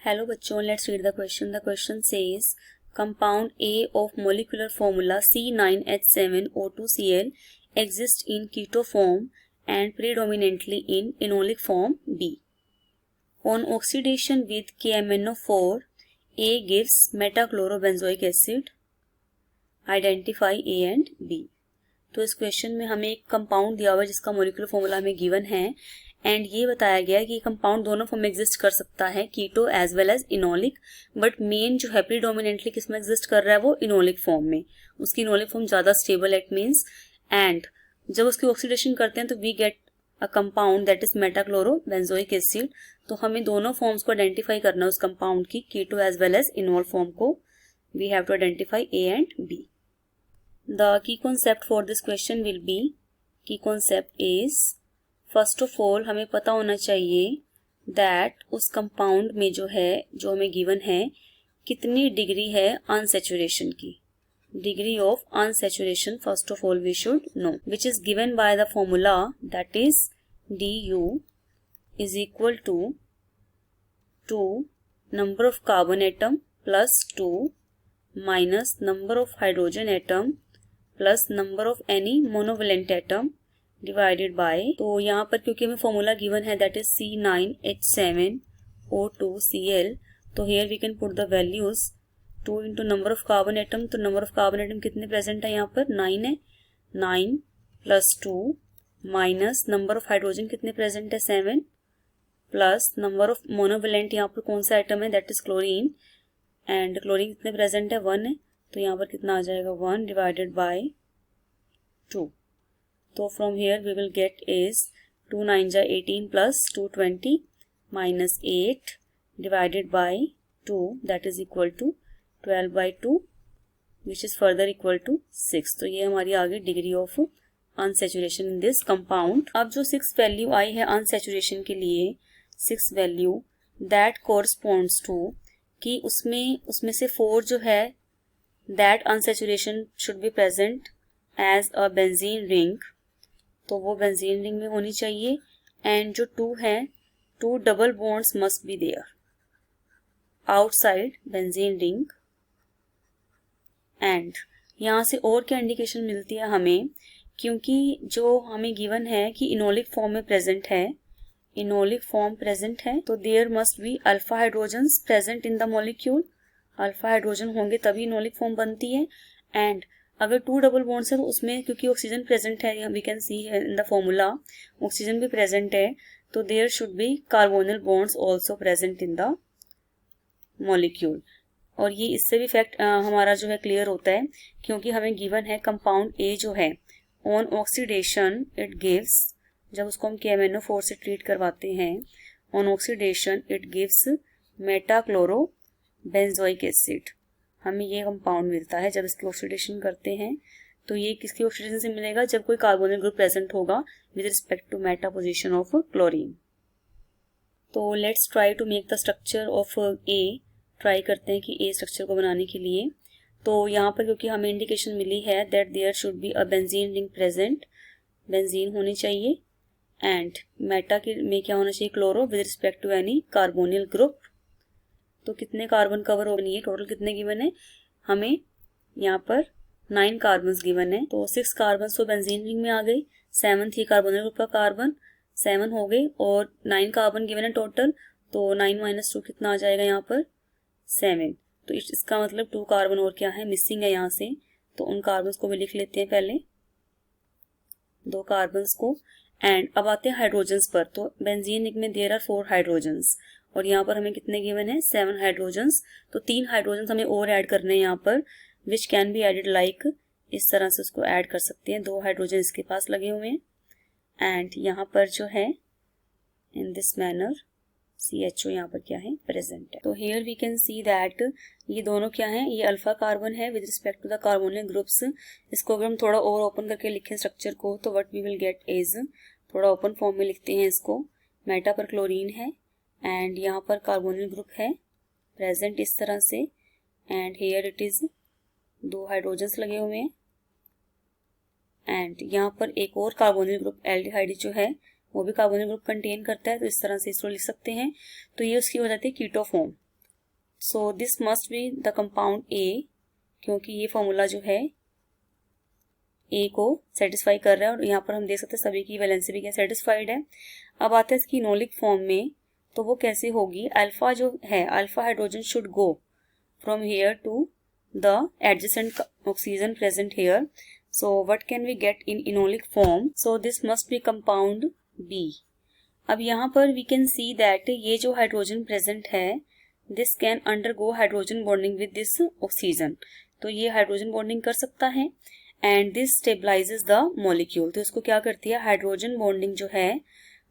Hello बच्चों, let's read the question. The question says compound A of molecular formula C9H7O2Cl exists in keto form and predominantly in enolic form B. On oxidation with KMnO4, A gives metachlorobenzoic acid. Identify A and B. तो इस question में हमें एक compound दिया हुआ है जिसका molecular formula हमें गिवन है एंड ये बताया गया है कि कंपाउंड दोनों फॉर्म में एग्जिस्ट कर सकता है, keto as well as enolic. But main जो है प्रीडोमिनेंटली किसमें एग्जिस्ट कर रहा है वो इनोलिक फॉर्म में. उसकी इनोलिक फॉर्म ज़्यादा स्टेबल इट मीन्स. एंड जब उसकी ऑक्सीडेशन करते हैं तो we get a compound that is metachlorobenzoic acid. तो हमें दोनों फॉर्म्स को आइडेंटिफाई करना है उस कंपाउंड की, keto as well as enol form को. We have to identify A and B. The key concept for this question will be, key concept is, first of all हमें पता होना चाहिए that उस कंपाउंड में जो हमें गिवन है कितनी डिग्री है अनसेचुरेशन की. Degree of unsaturation first of all we should know, which is given by the formula that is du is equal to number of carbon atom plus 2 minus number of hydrogen atom plus number of any monovalent atom divided by. तो यहाँ पर क्योंकि हमें formula given है that is C9H7O2Cl, तो here we can put the values 2 into number of carbon atom. तो number of carbon atom कितने present है यहाँ पर 9 है. 9 plus 2 minus number of hydrogen कितने प्रेजेंट है 7 प्लस नंबर ऑफ मोनोवेलेंट यहाँ पर कौन सा एटम है that is chlorine. And chlorine कितने प्रेजेंट है 1 है. तो यहाँ पर कितना आ जाएगा 1 डिवाइडेड बाय 2. तो from here we will get is 2 9 जा 18 plus 2 20 minus 8 divided by 2 that is equal to 12 by 2 which is further equal to 6. तो ये हमारी आ गई degree of unsaturation in this compound. अब जो 6 वैल्यू आई है अनसेचुरेशन के लिए, 6 वैल्यू दैट कोरस्पॉन्ड्स टू कि उसमें से 4 जो है that unsaturation should be present as a benzene ring, तो वो benzene ring में होनी चाहिए. एंड जो 2 है 2 double bonds must be there outside benzene ring. And यहाँ से और क्या इंडिकेशन मिलती है हमें, क्योंकि जो हमें गिवन है कि इनोलिक फॉर्म में प्रेजेंट है, इनोलिक फॉर्म प्रेजेंट है, तो there must be alpha hydrogens present in the molecule. Alpha hydrogen होंगे तभी इनोलिक फॉर्म बनती है. एंड अगर 2 डबल बॉन्ड्स है तो उसमें क्योंकि ऑक्सीजन प्रेजेंट है, we can see in the formula oxygen भी प्रेजेंट है, तो there should be carbonyl bonds also present in the molecule. और ये इससे भी फैक्ट हमारा जो है क्लियर होता है, क्योंकि हमें गिवन है कंपाउंड ए जो है ऑन ऑक्सीडेशन इट गिव्स, जब उसको हम KMnO4 से ट्रीट करवाते हैं on oxidation it gives metachloro benzoic acid. हमें ये कंपाउंड मिलता है जब इसकी ऑक्सीडेशन करते हैं. तो ये किसकी ऑक्सीडेशन से मिलेगा, जब कोई कार्बोनिल ग्रुप प्रेजेंट होगा with respect to meta position of chlorine. तो let's try to make the structure of A. Try करते हैं कि ए स्ट्रक्चर को बनाने के लिए. तो यहाँ पर क्योंकि हमें इंडिकेशन मिली है that there should be a benzene ring present, benzene होनी चाहिए. एंड मेटा में क्या होना चाहिए chloro with respect to any carbonyl group. तो कितने कार्बन कवर हो रही है, टोटल कितने गिवन है हमें यहाँ पर 9 कार्बन गिवन है. तो 6 कार्बन तो बेंजीन रिंग में आ गई, 7 थी कार्बोनिल ग्रुप का कार्बन, 7 हो गई और 9 कार्बन गिवन है टोटल. तो 9 माइनस 2 कितना आ जाएगा यहाँ पर 7. तो इसका मतलब 2 कार्बन और क्या है मिसिंग है यहाँ से. तो उन कार्बन को भी लिख लेते हैं पहले, 2 कार्बन को. एंड अब आते हैं हाइड्रोजन्स पर. तो बेंजीन रिंग में देयर आर 4 हाइड्रोजन्स और यहाँ पर हमें कितने गिवन है 7 हाइड्रोजन्स. तो 3 हाइड्रोजन्स हमें और ऐड करने हैं यहाँ पर, which can be added like, इस तरह से उसको ऐड कर सकते हैं. 2 हाइड्रोजन इसके पास लगे हुए हैं एंड यहाँ पर जो है इन दिस मैनर CHO यहाँ पर क्या है प्रेजेंट है. तो here we can see that ये दोनों क्या है, ये अल्फा कार्बन है with respect to the carbonyl groups. इसको अगर हम थोड़ा और ओपन करके लिखें स्ट्रक्चर को तो what we will get is, थोड़ा ओपन फॉर्म में लिखते हैं इसको. मेटा पर क्लोरीन है एंड यहाँ पर कार्बोनिल ग्रुप है प्रेजेंट इस तरह से. And here it is 2 hydrogens लगे हुए हैं. एंड यहाँ पर एक और कार्बोनिल ग्रुप एल्डिहाइड जो है वो भी कार्बोनिल ग्रुप कंटेन करता है, तो इस तरह से इसको लिख सकते हैं. तो ये उसकी हो जाती है keto form. So this must be the compound A, क्योंकि ये फॉर्मूला जो है ए को सेटिस्फाई कर रहा है और यहाँ पर हम देख सकते हैं सभी की वैलेंसी भी क्या सेटिस्फाइड है। अब आते हैं इसकी इनोलिक फॉर्म में, तो वो कैसे होगी। अल्फा जो है, alpha hydrogen should go from here to the adjacent oxygen present here. So what can we get in enolic form, so this must be compound B. अब यहाँ पर वी कैन सी दैट ये जो hydrogen present है, this can undergo hydrogen bonding with this oxygen, तो ये hydrogen bonding कर सकता है and this stabilises the molecule. तो इसको क्या करती है, हाइड्रोजन बॉन्डिंग जो है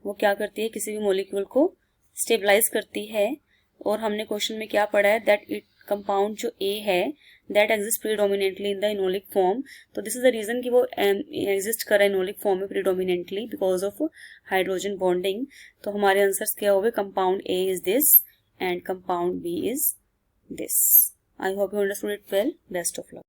वो क्या करती है, किसी भी मॉलिक्यूल को स्टेबलाइज करती है। और हमने क्वेश्चन में क्या पढ़ा है, दैट इट कंपाउंड जो ए है that exist predominantly in the enolic form. तो दिस इज द रीजन कि वो एग्जिस्ट कर रहा है इनोलिक फॉर्म में predominantly because of hydrogen bonding. तो हमारे आंसर्स क्या हो गए, compound A is this and compound B is this. I hope you understood it well. Best of luck.